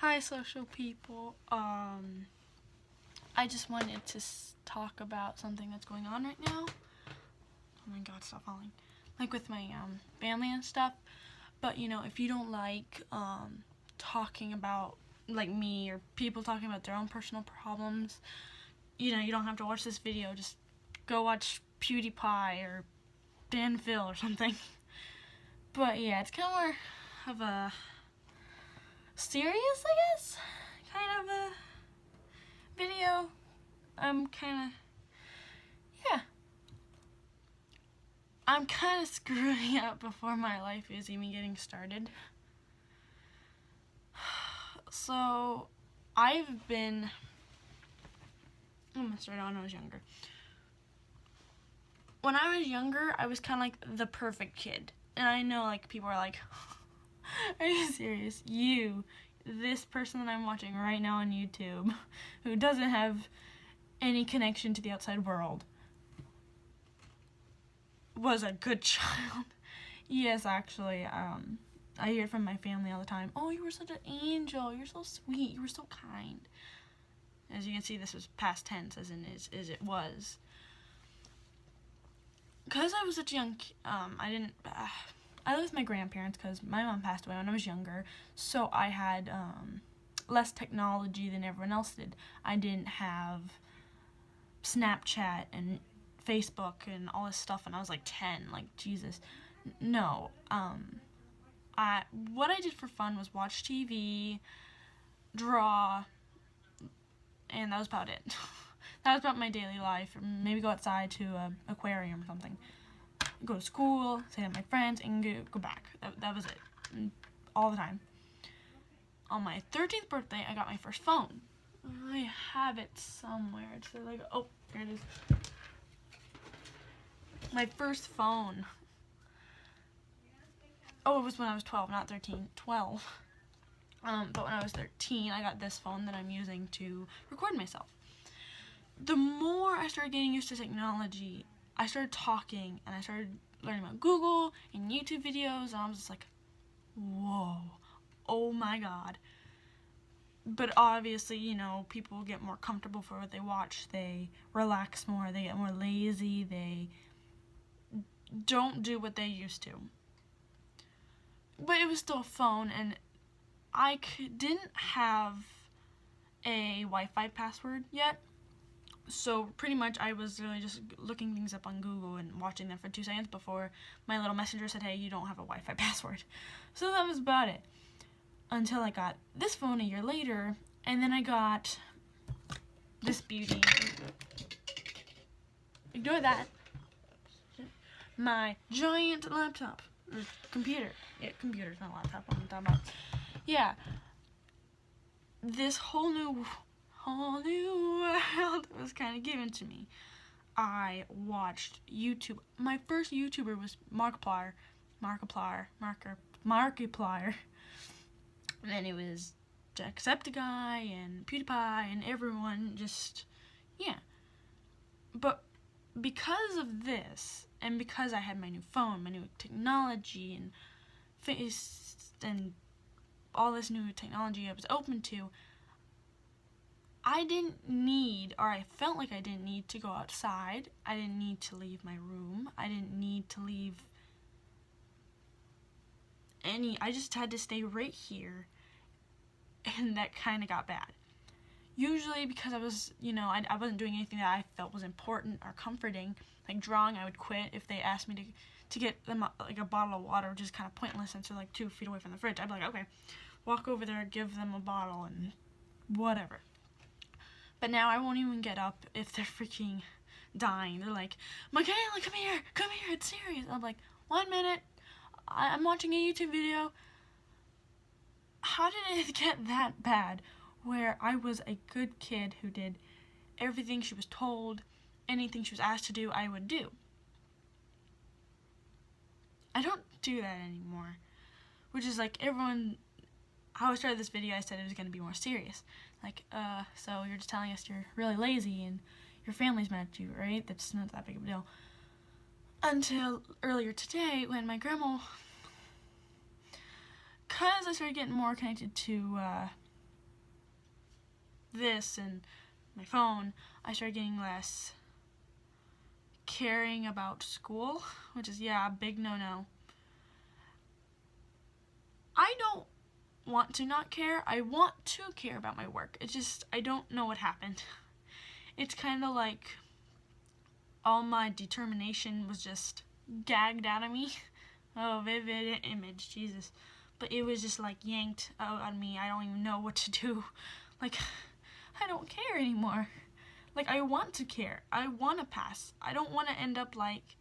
Hi, social people. I just wanted to talk about something that's going on right now. Oh my god, stop falling. Like with my family and stuff. But if you don't like talking about like me or people talking about their own personal problems, you don't have to watch this video. Just go watch PewDiePie or Dan Phil or something. But yeah, it's kind of more of a serious, I guess, kind of a video. I'm kind of screwing up before my life is even getting started. So, I'm gonna start out when I was younger. When I was younger, I was kind of like the perfect kid. And I know, like, people are like, are you serious? This person that I'm watching right now on YouTube, who doesn't have any connection to the outside world, was a good child. Yes, actually, I hear from my family all the time, oh, you were such an angel, you're so sweet, you were so kind. As you can see, this was past tense, as in as it was. Because I was such a young I lived with my grandparents because my mom passed away when I was younger, so I had less technology than everyone else did. I didn't have Snapchat and Facebook and all this stuff when I was like 10, like Jesus. No. What I did for fun was watch TV, draw, and that was about it. That was about my daily life. Or maybe go outside to an aquarium or something. Go to school, say hi to my friends, and go back. That was it. All the time. On my 13th birthday, I got my first phone. I have it somewhere. It's like, oh, here it is. My first phone. Oh, it was when I was 12, not 13. 12. But when I was 13, I got this phone that I'm using to record myself. The more I started getting used to technology, I started talking, and I started learning about Google and YouTube videos, and I was just like, whoa, oh my god. But obviously, people get more comfortable for what they watch. They relax more, they get more lazy, they don't do what they used to. But it was still a phone, and I didn't have a Wi-Fi password yet. So pretty much I was really just looking things up on Google and watching them for 2 seconds before my little messenger said, hey, you don't have a Wi-Fi password. So that was about it. Until I got this phone a year later, and then I got this beauty. Ignore that. My giant laptop. Or computer. Yeah, computer's not a laptop, what I'm talking about. Yeah. This whole new world was kind of given to me. I watched YouTube. My first YouTuber was Markiplier. And then it was Jacksepticeye and PewDiePie and everyone just, yeah. But because of this, and because I had my new phone, my new technology, and face, and all this new technology I was open to, I didn't need, or I felt like I didn't need to go outside. I didn't need to leave my room. I didn't need to leave I just had to stay right here. And that kind of got bad. Usually because I was, I wasn't doing anything that I felt was important or comforting. Like drawing, I would quit if they asked me to get them like a bottle of water, which is kind of pointless since they're like 2 feet away from the fridge. I'd be like, okay, walk over there, give them a bottle, and whatever. But now I won't even get up if they're freaking dying. They're like, Michaela, come here, it's serious. I'm like, 1 minute, I'm watching a YouTube video. How did it get that bad where I was a good kid who did everything she was told, anything she was asked to do, I would do? I don't do that anymore. Which is like how I started this video, I said it was going to be more serious. Like, so you're just telling us you're really lazy and your family's mad at you, right? That's not that big of a deal. Until earlier today when my grandma, because I started getting more connected to this and my phone, I started getting less caring about school, which is, yeah, a big no-no. I don't want to not care. I want to care about my work. It's just, I don't know what happened. It's kind of like all my determination was just gagged out of me. Oh, vivid image, Jesus. But it was just like yanked out on me. I don't even know what to do. Like, I don't care anymore. Like, I want to care. I want to pass. I don't want to end up like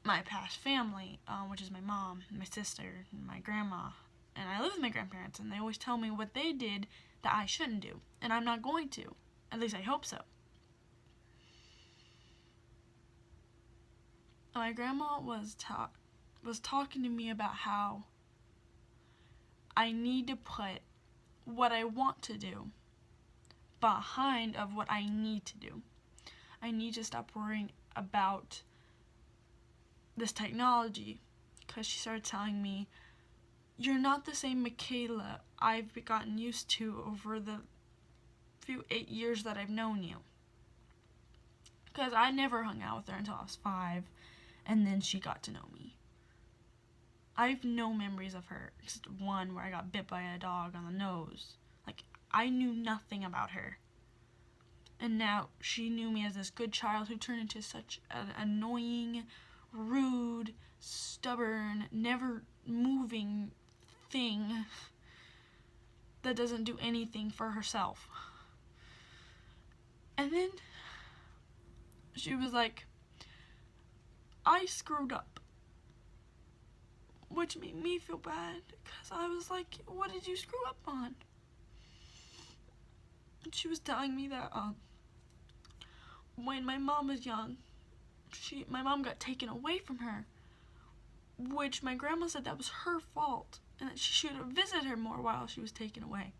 my past family, which is my mom, my sister, and my grandma. And I live with my grandparents, and they always tell me what they did that I shouldn't do. And I'm not going to. At least I hope so. My grandma was talking to me about how I need to put what I want to do behind of what I need to do. I need to stop worrying about this technology, because she started telling me, you're not the same Michaela I've gotten used to over the few 8 years that I've known you. Because I never hung out with her until I was 5, and then she got to know me. I have no memories of her, except one where I got bit by a dog on the nose. Like, I knew nothing about her. And now she knew me as this good child who turned into such an annoying, rude, stubborn, never moving thing that doesn't do anything for herself. And then she was like, I screwed up. Which made me feel bad, because I was like, what did you screw up on? And she was telling me that when my mom was young, my mom got taken away from her, which my grandma said that was her fault, and that she should have visited her more while she was taken away.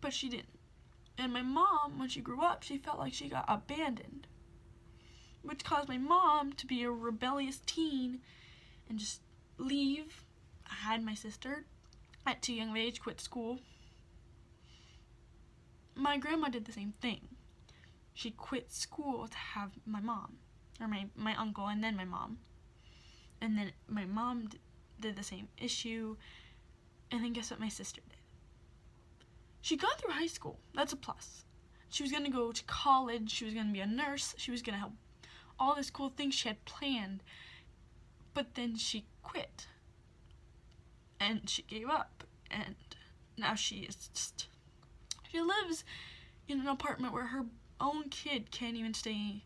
But she didn't. And my mom, when she grew up, she felt like she got abandoned, which caused my mom to be a rebellious teen and just leave. I had my sister at too young of age, quit school. My grandma did the same thing. She quit school to have my mom, or my uncle, and then my mom. And then my mom did the same issue, and then guess what my sister did? She got through high school. That's a plus. She was going to go to college. She was going to be a nurse. She was going to help all these cool things she had planned. But then she quit. And she gave up. And now she lives in an apartment where her own kid can't even stay.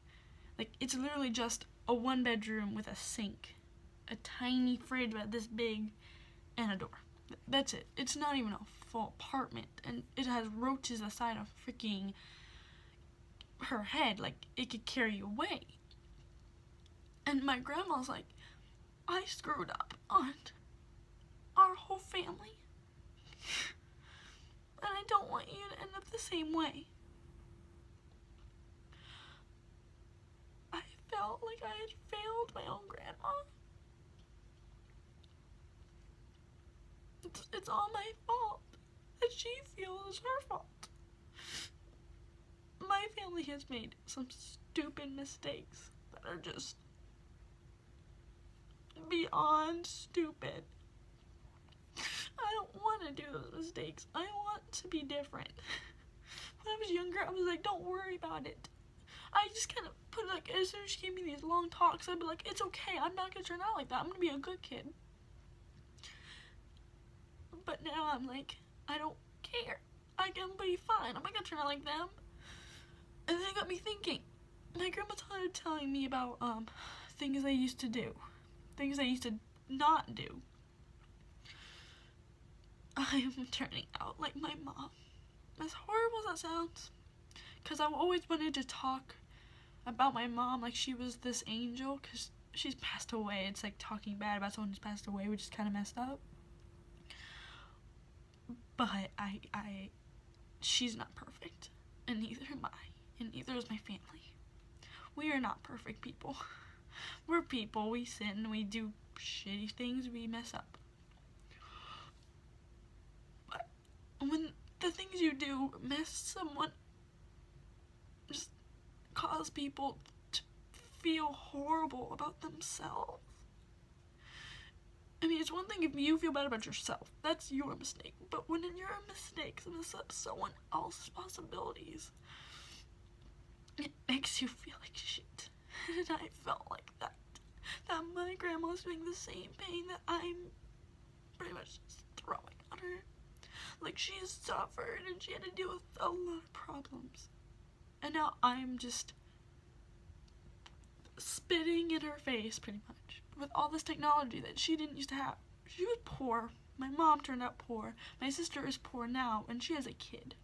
Like, it's literally just a 1-bedroom with a sink, a tiny fridge about this big, and a door. That's it. It's not even a full apartment, and it has roaches the size of freaking her head. Like, it could carry you away. And my grandma's like, I screwed up on our whole family, and I don't want you to end up the same way. I felt like I had failed my own grandma. It's all my fault that she feels is her fault. My family has made some stupid mistakes that are just beyond stupid. I don't want to do those mistakes. I want to be different. When I was younger, I was like, don't worry about it. I just kind of put it like, as soon as she gave me these long talks, I'd be like, it's okay, I'm not going to turn out like that. I'm going to be a good kid. But now I'm like, I don't care. I can be fine. I'm not going to turn out like them. And then it got me thinking. My grandma started telling me about things I used to do. Things I used to not do. I am turning out like my mom. As horrible as that sounds. Because I've always wanted to talk about my mom like she was this angel. Because she's passed away. It's like talking bad about someone who's passed away, which is kind of messed up. But she's not perfect. And neither am I. And neither is my family. We are not perfect people. We're people. We sin. We do shitty things. We mess up. But when the the things you do mess someone, just cause people to feel horrible about themselves. I mean, it's one thing if you feel bad about yourself. That's your mistake. But when you're a mistake to mess up someone else's possibilities, it makes you feel like shit. And I felt like that. That my grandma was doing the same pain that I'm pretty much just throwing on her. Like, she has suffered and she had to deal with a lot of problems. And now I'm just spitting in her face, pretty much, with all this technology that she didn't used to have. She was poor. My mom turned out poor. My sister is poor now, and she has a kid.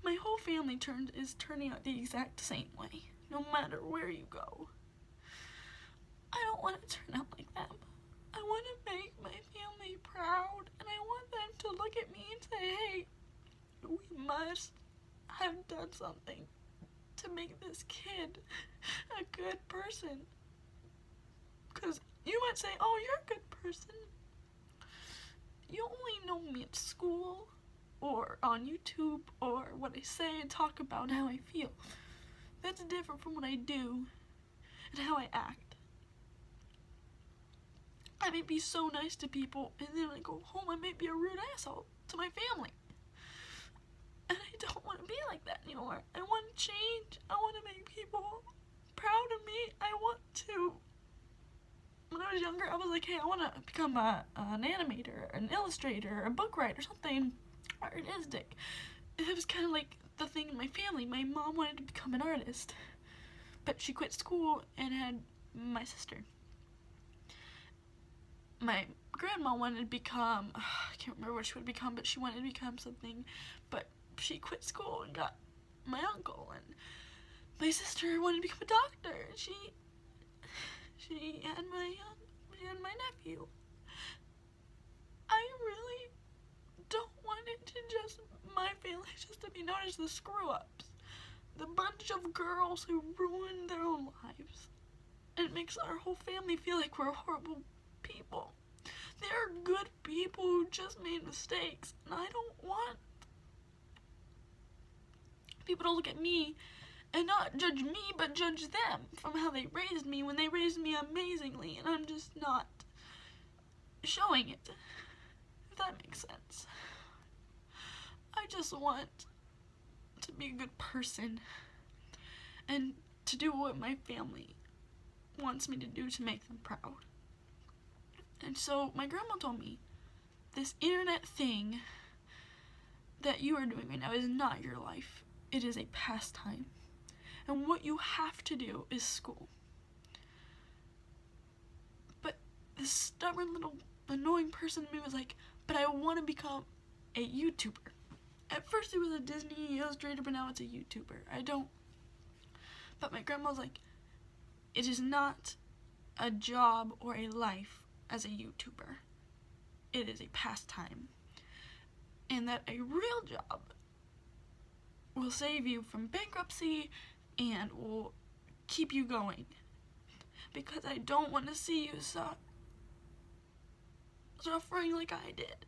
My whole family is turning out the exact same way, no matter where you go. I don't want to turn out like them. I want to make my family proud, and I want them to look at me and say, hey, we must have done something to make this kid a good person. Because you might say, oh, you're a good person. You only know me at school or on YouTube or what I say and talk about and how I feel. That's different from what I do and how I act. I may be so nice to people, and then when I go home, I may be a rude asshole to my family. And I don't want to be like that anymore. I want to change. I want to make people proud of me. I want to. When I was younger, I was like, hey, I want to become an animator, an illustrator, a book writer, something artistic. It was kind of like the thing in my family. My mom wanted to become an artist, but she quit school and had my sister. My grandma wanted to become, I can't remember what she would become, but she wanted to become something, but she quit school and got my uncle, and my sister wanted to become a doctor, and she had my nephew. I really don't want it to just, my family just to be known as the screw-ups, the bunch of girls who ruin their own lives, and it makes our whole family feel like we're horrible people. They're good people who just made mistakes, and I don't want people to look at me and not judge me, but judge them from how they raised me when they raised me amazingly, and I'm just not showing it, if that makes sense. I just want to be a good person and to do what my family wants me to do to make them proud. And so my grandma told me, this internet thing that you are doing right now is not your life. It is a pastime. And what you have to do is school. But this stubborn little annoying person in me was like, but I want to become a YouTuber. At first it was a Disney illustrator, but now it's a YouTuber. I don't. But my grandma was like, it is not a job or a life as a YouTuber. It is a pastime. And that a real job will save you from bankruptcy and will keep you going. Because I don't want to see you suffering like I did.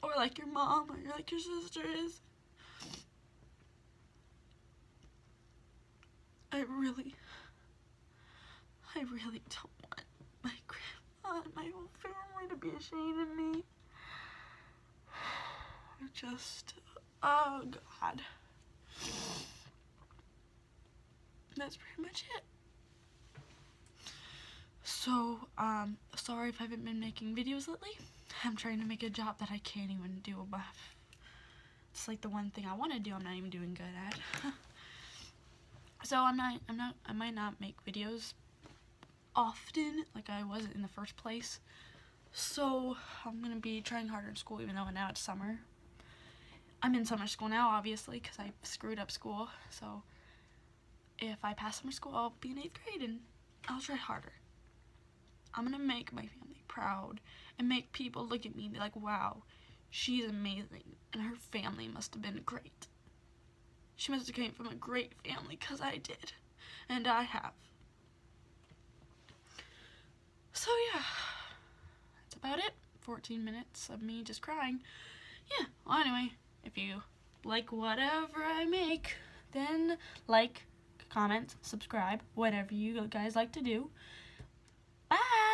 Or like your mom or like your sister is. I really don't want my grandma and my whole family to be ashamed of me. Oh God. That's pretty much it. So, sorry if I haven't been making videos lately. I'm trying to make a job that I can't even do, but it's like the one thing I want to do I'm not even doing good at. So I might not make videos often like I was in the first place. So I'm gonna be trying harder in school, even though now it's summer. I'm in summer school now, obviously, because I screwed up school. So if I pass summer school, I'll be in 8th grade and I'll try harder. I'm gonna make my family proud and make people look at me and be like, wow, she's amazing, and her family must have been great. She must have came from a great family, because I did, and I have. So yeah, that's about it. 14 minutes of me just crying. Yeah, well anyway, If you like whatever I make, then like, comment, subscribe, whatever you guys like to do. Bye!